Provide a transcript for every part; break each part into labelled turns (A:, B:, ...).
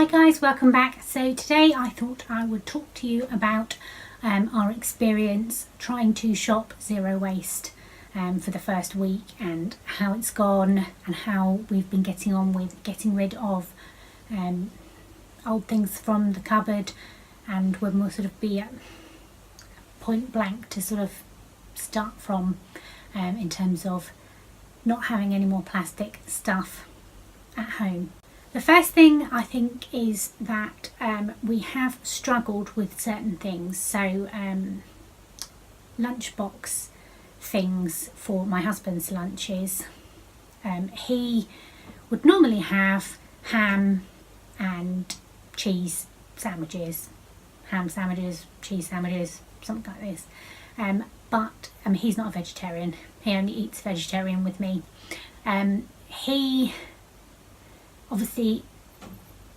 A: Hi guys, welcome back. So today I thought I would talk to you about our experience trying to shop zero waste for the first week, and how it's gone and how we've been getting on with getting rid of old things from the cupboard, and when we'll sort of be at point blank to sort of start from in terms of not having any more plastic stuff at home. The first thing I think is that we have struggled with certain things. So lunchbox things for my husband's lunches. He would normally have ham and cheese sandwiches, cheese sandwiches, something like this. But he's not a vegetarian. He only eats vegetarian with me. He obviously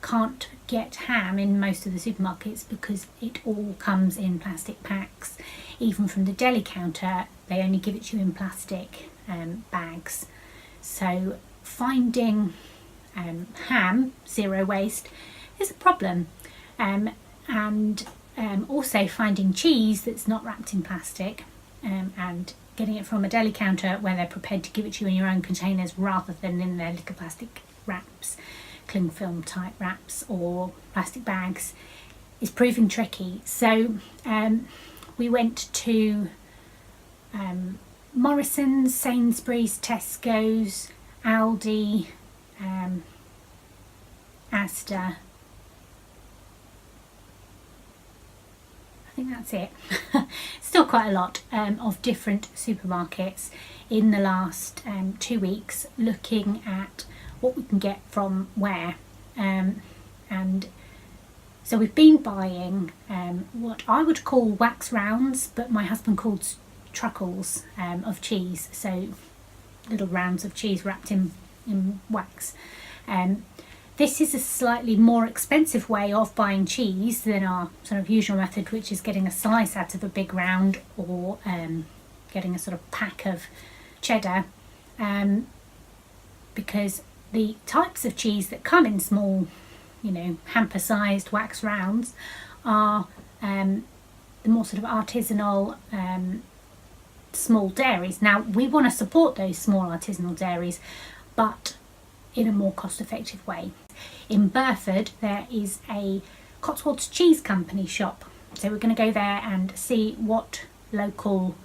A: can't get ham in most of the supermarkets because it all comes in plastic packs. Even from the deli counter, they only give it to you in plastic bags. So finding ham, zero waste, is a problem. And also finding cheese that's not wrapped in plastic and getting it from a deli counter where they're prepared to give it to you in your own containers rather than in their little plastic wraps, cling film type wraps or plastic bags, is proving tricky. So we went to Morrison's, Sainsbury's, Tesco's, Aldi, Asda. I think that's it. Still quite a lot of different supermarkets in the last 2 weeks, looking at what we can get from where, and so we've been buying what I would call wax rounds, but my husband calls truckles of cheese, so little rounds of cheese wrapped in wax. This is a slightly more expensive way of buying cheese than our sort of usual method, which is getting a slice out of a big round or getting a sort of pack of cheddar, because the types of cheese that come in small, hamper-sized wax rounds are the more sort of artisanal small dairies. Now, we want to support those small artisanal dairies, but in a more cost-effective way. In Burford, there is a Cotswolds Cheese Company shop, so we're going to go there and see what local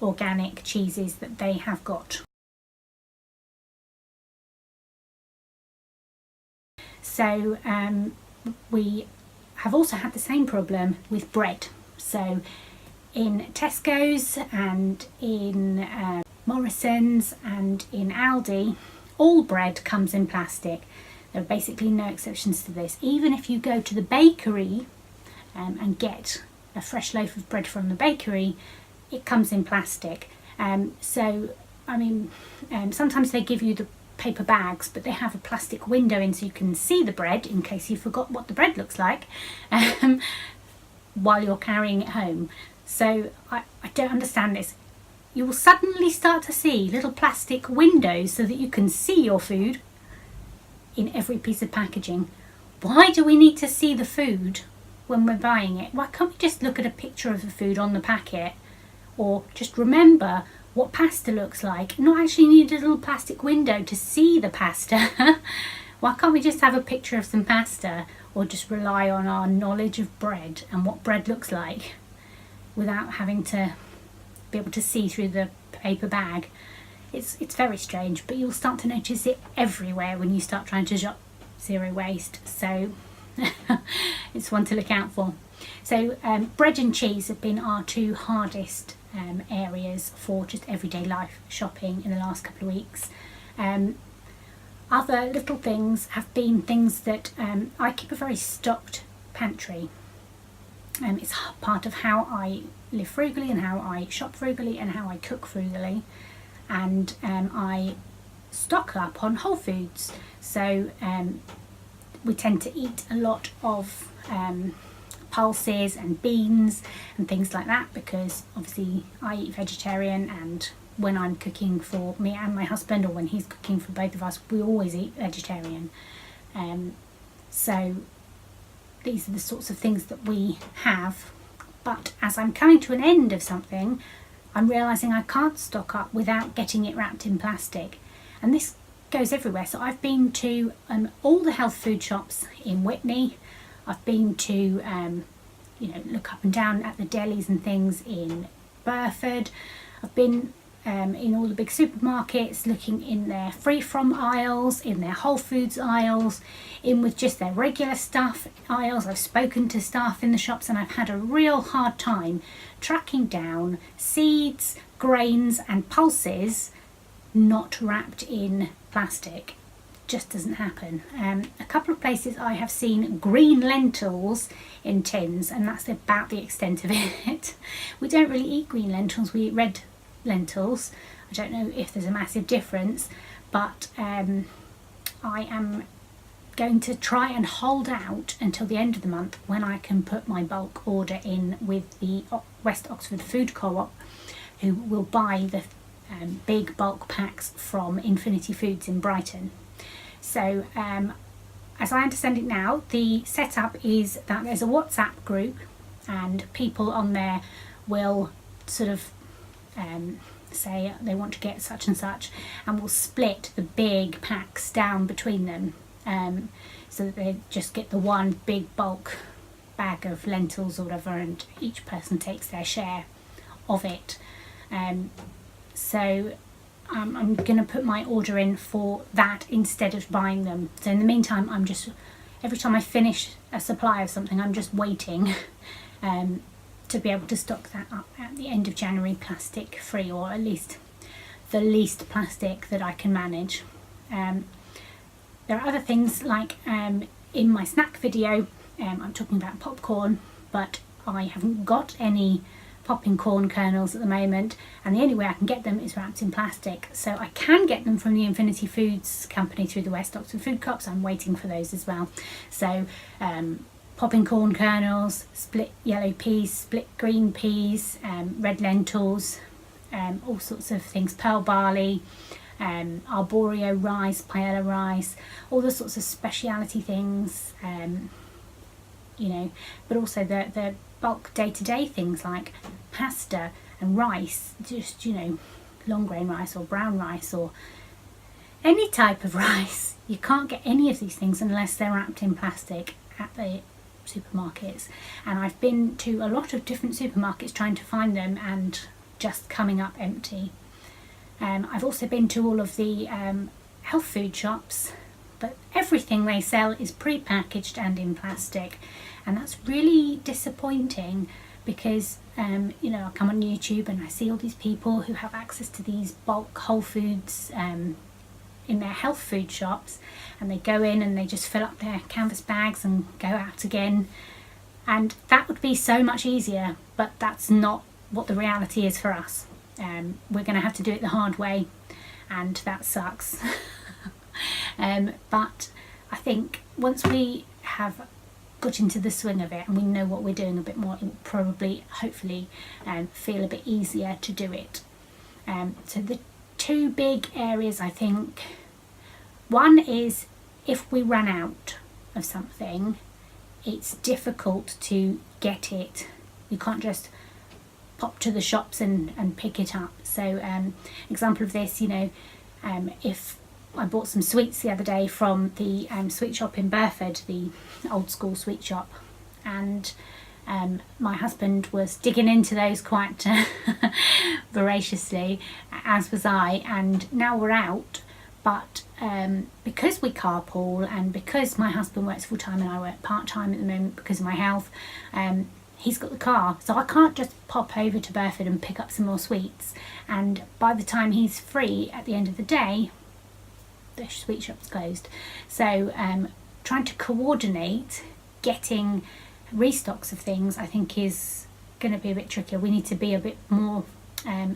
A: organic cheeses that they have got. So we have also had the same problem with bread. So in Tesco's and in Morrison's and in Aldi, all bread comes in plastic. There are basically no exceptions to this. Even if you go to the bakery and get a fresh loaf of bread from the bakery, it comes in plastic. So sometimes they give you the paper bags, but they have a plastic window in so you can see the bread in case you forgot what the bread looks like while you're carrying it home. So I don't understand this. You will suddenly start to see little plastic windows so that you can see your food in every piece of packaging. Why do we need to see the food when we're buying it? Why can't we just look at a picture of the food on the packet, or just remember what pasta looks like, not actually need a little plastic window to see the pasta? Why can't we just have a picture of some pasta, or just rely on our knowledge of bread and what bread looks like without having to be able to see through the paper bag? It's very strange, but you'll start to notice it everywhere when you start trying to shop zero waste, so it's one to look out for. So bread and cheese have been our two hardest areas for just everyday life shopping in the last couple of weeks. Other little things have been things that I keep a very stocked pantry. It's part of how I live frugally and how I shop frugally and how I cook frugally, and I stock up on whole foods. So we tend to eat a lot of pulses and beans and things like that, because obviously I eat vegetarian, and when I'm cooking for me and my husband, or when he's cooking for both of us, we always eat vegetarian. So these are the sorts of things that we have. But as I'm coming to an end of something, I'm realising I can't stock up without getting it wrapped in plastic. And this goes everywhere. So I've been to all the health food shops in Whitney. I've been to, look up and down at the delis and things in Burford. I've been in all the big supermarkets, looking in their free from aisles, in their Whole Foods aisles, in with just their regular stuff aisles. I've spoken to staff in the shops and I've had a real hard time tracking down seeds, grains and pulses not wrapped in plastic. Just doesn't happen. A couple of places I have seen green lentils in tins, and that's about the extent of it. We don't really eat green lentils, we eat red lentils. I don't know if there's a massive difference, but I am going to try and hold out until the end of the month when I can put my bulk order in with the West Oxford Food Co-op, who will buy the big bulk packs from Infinity Foods in Brighton. So as I understand it now, the setup is that there's a WhatsApp group and people on there will sort of say they want to get such and such, and will split the big packs down between them, so that they just get the one big bulk bag of lentils or whatever, and each person takes their share of it. So I'm going to put my order in for that instead of buying them. So in the meantime, I'm just, every time I finish a supply of something, I'm just waiting to be able to stock that up at the end of January, plastic free, or at least the least plastic that I can manage. There are other things like in my snack video, I'm talking about popcorn, but I haven't got any popping corn kernels at the moment, and the only way I can get them is wrapped in plastic. So I can get them from the Infinity Foods company through the West Oxford Food Co-op. I'm waiting for those as well. So popping corn kernels, split yellow peas, split green peas, red lentils, all sorts of things, pearl barley, arborio rice, paella rice, all the sorts of speciality things, but also the bulk day-to-day things like pasta and rice, just long grain rice or brown rice or any type of rice. You can't get any of these things unless they're wrapped in plastic at the supermarkets, and I've been to a lot of different supermarkets trying to find them and just coming up empty. I've also been to all of the health food shops, but everything they sell is pre-packaged and in plastic, and that's really disappointing because I come on YouTube and I see all these people who have access to these bulk Whole Foods in their health food shops, and they go in and they just fill up their canvas bags and go out again, and that would be so much easier, but that's not what the reality is for us. We're going to have to do it the hard way, and that sucks. But I think once we have got into the swing of it and we know what we're doing a bit more, it will probably, hopefully, feel a bit easier to do it. So the two big areas, I think, one is if we run out of something, it's difficult to get it. You can't just pop to the shops and pick it up. So example of this, if I bought some sweets the other day from the sweet shop in Burford, the old school sweet shop, and my husband was digging into those quite voraciously, as was I, and now we're out. But because we carpool and because my husband works full-time and I work part-time at the moment because of my health, he's got the car, so I can't just pop over to Burford and pick up some more sweets, and by the time he's free at the end of the day, the sweet shop's closed. So trying to coordinate getting restocks of things, I think, is going to be a bit trickier. We need to be a bit more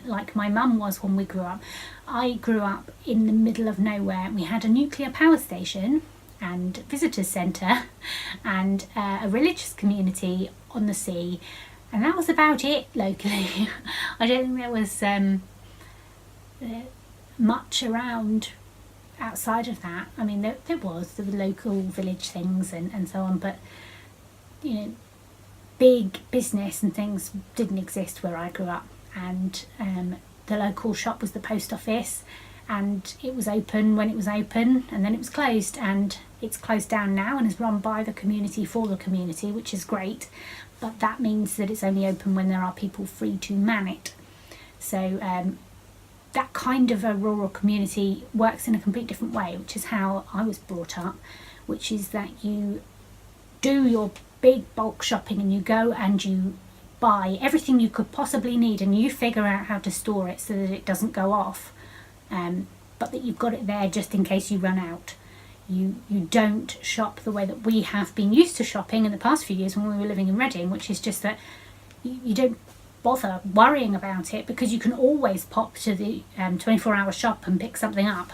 A: like my mum was when we grew up. I grew up in the middle of nowhere. We had a nuclear power station and visitors centre and a religious community on the sea, and that was about it locally. I don't think there was much around outside of that, I mean, there were local village things and so on, but you know, big business and things didn't exist where I grew up. And the local shop was the post office, and it was open when it was open, and then it was closed, and it's closed down now and is run by the community for the community, which is great, but that means that it's only open when there are people free to man it. So that kind of a rural community works in a complete different way, which is how I was brought up, which is that you do your big bulk shopping and you go and you buy everything you could possibly need, and you figure out how to store it so that it doesn't go off, but that you've got it there just in case you run out. You don't shop the way that we have been used to shopping in the past few years when we were living in Reading, which is just that you don't bother worrying about it because you can always pop to the 24-hour shop and pick something up.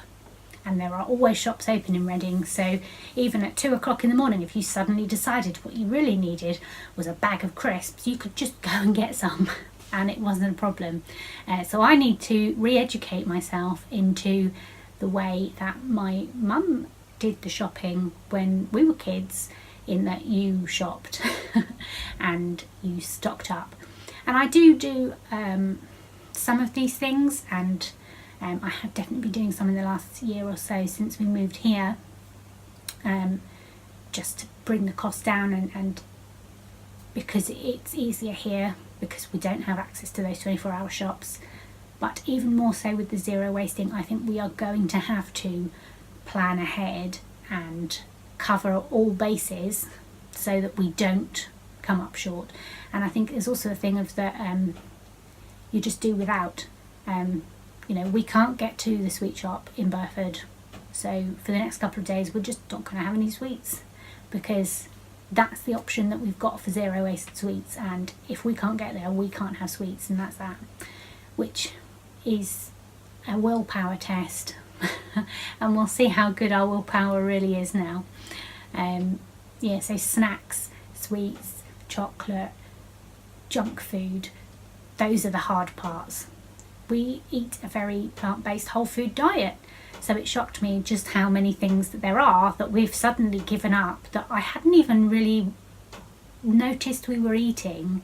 A: And there are always shops open in Reading, so even at 2 o'clock in the morning, if you suddenly decided what you really needed was a bag of crisps, you could just go and get some, and it wasn't a problem. So I need to re-educate myself into the way that my mum did the shopping when we were kids, in that you shopped and you stocked up. And I do some of these things, and I have definitely been doing some in the last year or so since we moved here, just to bring the cost down, and because it's easier here because we don't have access to those 24-hour shops. But even more so with the zero wasting, I think we are going to have to plan ahead and cover all bases so that we don't come up short. And I think there's also a thing of that you just do without. You know, we can't get to the sweet shop in Burford, so for the next couple of days we're just not going to have any sweets, because that's the option that we've got for zero waste sweets, and if we can't get there we can't have sweets, and that's that, which is a willpower test. And we'll see how good our willpower really is now. Yeah, so snacks, sweets, chocolate, junk food, those are the hard parts. We eat a very plant-based whole food diet, so it shocked me just how many things that there are that we've suddenly given up that I hadn't even really noticed we were eating,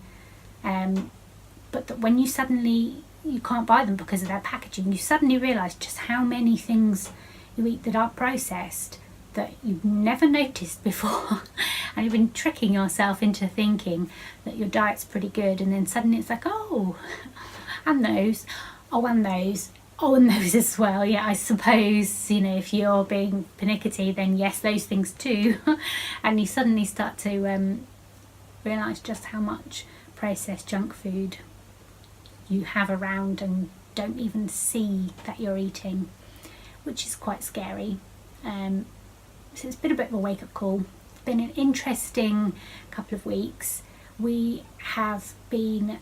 A: but that when you can't buy them because of their packaging, you suddenly realise just how many things you eat that are processed that you've never noticed before. And you've been tricking yourself into thinking that your diet's pretty good, and then suddenly it's like, oh, and those, oh, and those, oh, and those as well. Yeah, I suppose, you know, if you're being pernickety, then yes, those things too. And you suddenly start to realise just how much processed junk food you have around and don't even see that you're eating, which is quite scary. So it's been a bit of a wake-up call. It's been an interesting couple of weeks. We have been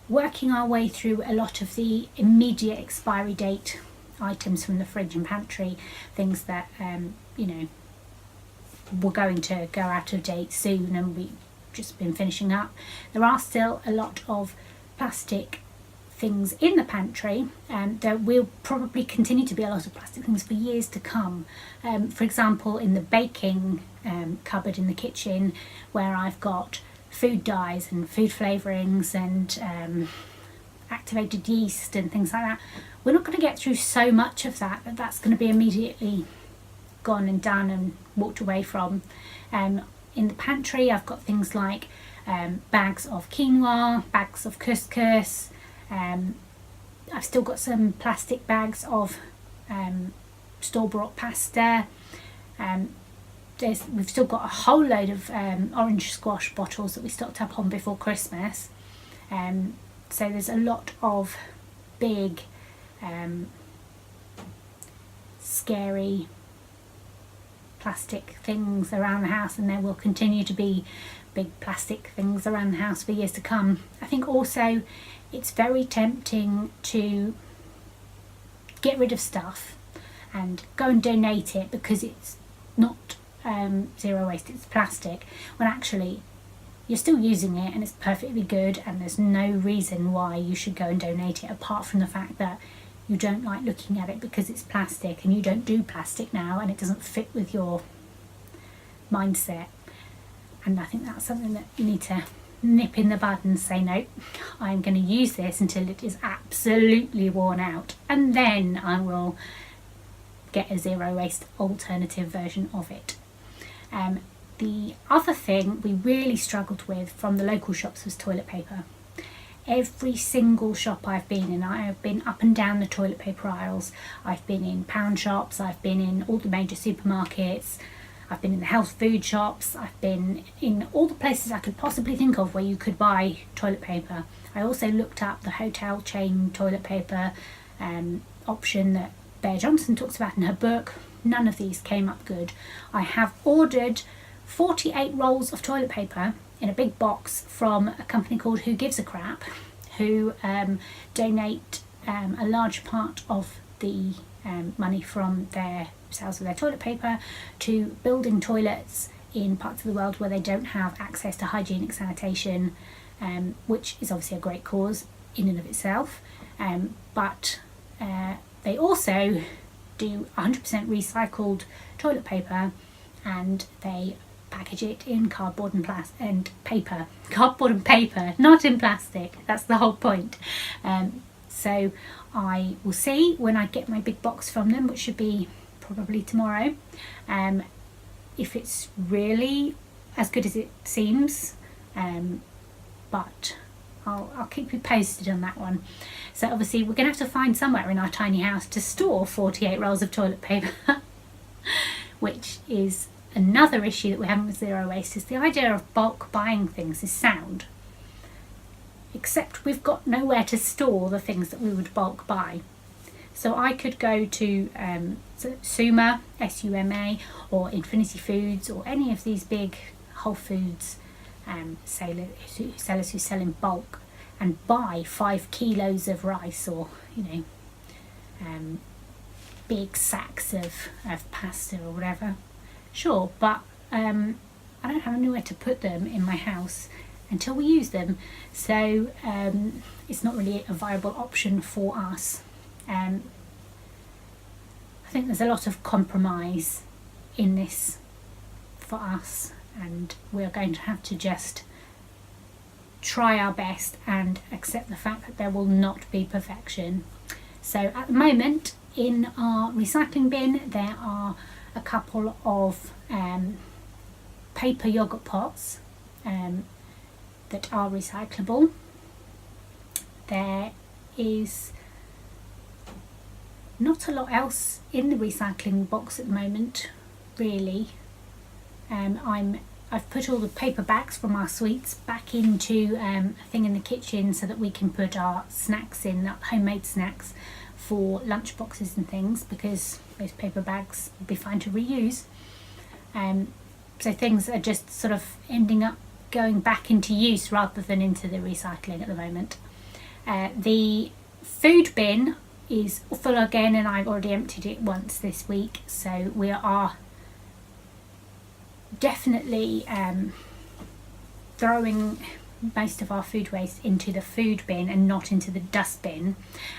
A: working our way through a lot of the immediate expiry date items from the fridge and pantry, things that you know, were going to go out of date soon, and we've just been finishing up. There are still a lot of plastic things in the pantry, and there will probably continue to be a lot of plastic things for years to come. For example, in the baking cupboard in the kitchen, where I've got food dyes and food flavourings and activated yeast and things like that, we're not going to get through so much of that that's going to be immediately gone and done and walked away from. In the pantry I've got things like bags of quinoa, bags of couscous. I've still got some plastic bags of store-bought pasta. We've still got a whole load of orange squash bottles that we stocked up on before Christmas. So there's a lot of big, scary plastic things around the house, and there will continue to be big plastic things around the house for years to come. I think also it's very tempting to get rid of stuff and go and donate it because it's not zero waste, it's plastic, when actually you're still using it and it's perfectly good, and there's no reason why you should go and donate it, apart from the fact that you don't like looking at it because it's plastic and you don't do plastic now and it doesn't fit with your mindset. And I think that's something that you need to nip in the bud and say, no, I'm going to use this until it is absolutely worn out, and then I will get a zero waste alternative version of it. The other thing we really struggled with from the local shops was toilet paper. Every single shop I've been in, I have been up and down the toilet paper aisles. I've been in pound shops, I've been in all the major supermarkets, I've been in the health food shops, I've been in all the places I could possibly think of where you could buy toilet paper. I also looked up the hotel chain toilet paper option that Bear Johnson talks about in her book. None of these came up good. I have ordered 48 rolls of toilet paper in a big box from a company called Who Gives a Crap, who donate a large part of the money from their sales of their toilet paper to building toilets in parts of the world where they don't have access to hygienic sanitation, which is obviously a great cause in and of itself, but they also do 100% recycled toilet paper, and they package it in cardboard and paper, not in plastic. That's the whole point. So I will see when I get my big box from them, which should be probably tomorrow, if it's really as good as it seems, but I'll keep you posted on that one. So obviously we're going to have to find somewhere in our tiny house to store 48 rolls of toilet paper, which is another issue that we're having with zero waste. Is the idea of bulk buying things is sound, except we've got nowhere to store the things that we would bulk buy. So I could go to Suma, S-U-M-A, or Infinity Foods, or any of these big Whole Foods sellers who sell in bulk, and buy 5 kilos of rice, or big sacks of pasta or whatever. Sure, but I don't have anywhere to put them in my house until we use them, so it's not really a viable option for us. I think there's a lot of compromise in this for us, and we're going to have to just try our best and accept the fact that there will not be perfection. So at the moment in our recycling bin there are a couple of paper yoghurt pots that are recyclable. There is not a lot else in the recycling box at the moment, really. I've put all the paper bags from our sweets back into a thing in the kitchen so that we can put our snacks in, homemade snacks for lunch boxes and things, because those paper bags will be fine to reuse. So things are just sort of ending up going back into use rather than into the recycling at the moment. The food bin is full again, and I've already emptied it once this week, so we are definitely throwing most of our food waste into the food bin and not into the dustbin,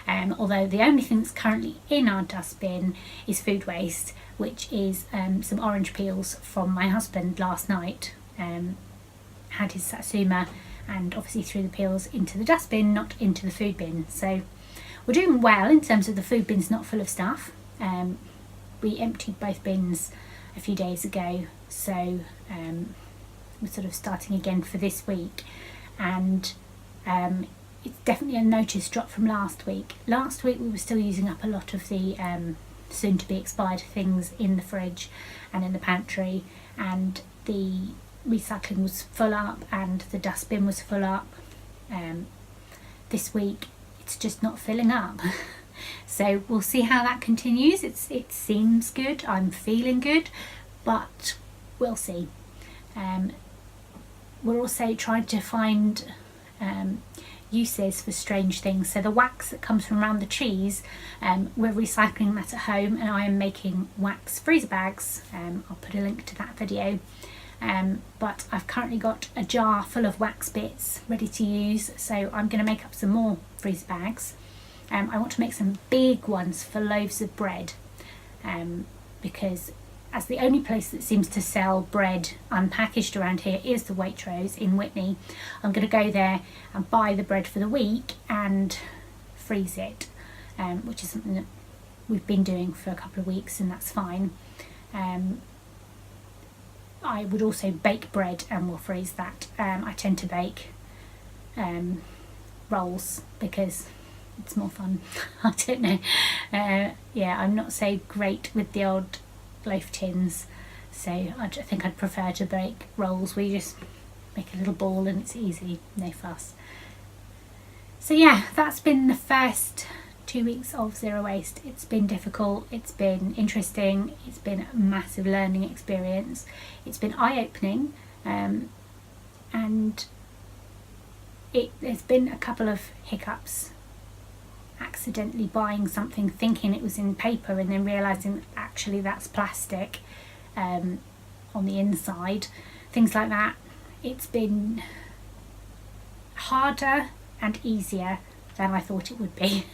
A: although the only thing that's currently in our dustbin is food waste, which is some orange peels from my husband last night. Had his satsuma and obviously threw the peels into the dustbin, not into the food bin. So we're doing well in terms of the food bin's not full of stuff. We emptied both bins a few days ago, so we're sort of starting again for this week, and it's definitely a notice drop from last week. Last week we were still using up a lot of the soon to be expired things in the fridge and in the pantry, and the recycling was full up and the dustbin was full up. This week it's just not filling up. So we'll see how that continues. It seems good, I'm feeling good, but we'll see. We're also trying to find uses for strange things. So the wax that comes from around the cheese, we're recycling that at home, and I am making wax freezer bags. I'll put a link to that video. But I've currently got a jar full of wax bits ready to use, so I'm going to make up some more freezer bags. I want to make some big ones for loaves of bread, because as the only place that seems to sell bread unpackaged around here is the Waitrose in Witney, I'm going to go there and buy the bread for the week and freeze it, which is something that we've been doing for a couple of weeks, and that's fine. I would also bake bread and we'll freeze that. I tend to bake rolls because it's more fun. I don't know. Yeah, I'm not so great with the old loaf tins, so I think I'd prefer to bake rolls where you just make a little ball and it's easy, no fuss. So yeah, that's been the first 2 weeks of zero waste. It's been difficult, it's been interesting, it's been a massive learning experience, it's been eye-opening, and there's been a couple of hiccups, accidentally buying something thinking it was in paper and then realising that actually that's plastic on the inside, things like that. It's been harder and easier than I thought it would be.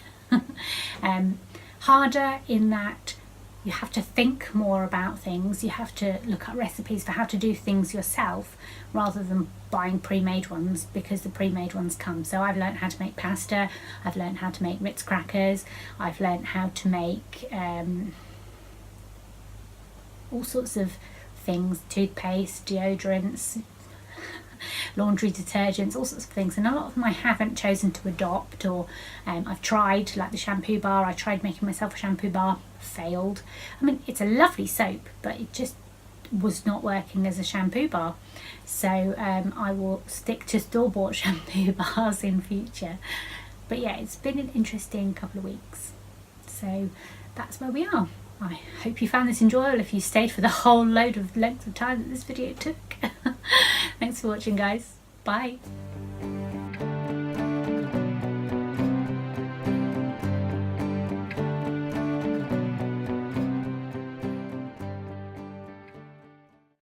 A: Harder in that you have to think more about things, you have to look up recipes for how to do things yourself rather than buying pre-made ones, because the pre-made ones come. So I've learned how to make pasta, I've learned how to make Ritz crackers, I've learned how to make all sorts of things, toothpaste, deodorants, laundry detergents, all sorts of things, and a lot of them I haven't chosen to adopt, or I've tried, like the shampoo bar. I tried making myself a shampoo bar, failed. I mean, it's a lovely soap, but it just was not working as a shampoo bar, so I will stick to store-bought shampoo bars in future. But yeah, it's been an interesting couple of weeks, so that's where we are. I hope you found this enjoyable if you stayed for the whole length of time that this video took. Thanks for watching, guys. Bye.